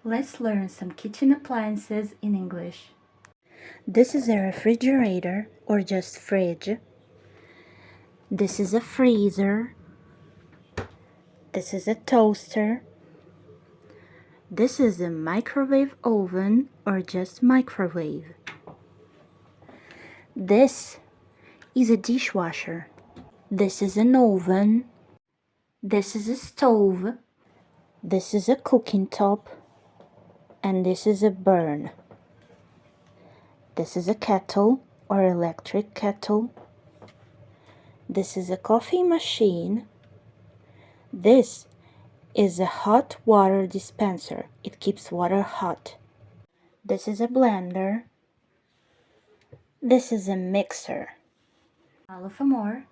Let's learn some kitchen appliances in English. This is a refrigerator or just fridge. This is a freezer. This is a toaster. This is a microwave oven or just microwave. This is a dishwasher. This is an oven. This is a stove. This is a cooking top. And this is a burn. This is a kettle or electric kettle. This is a coffee machine. This is a hot water dispenser. It keeps water hot. This is a blender. This is a mixer. Follow for more.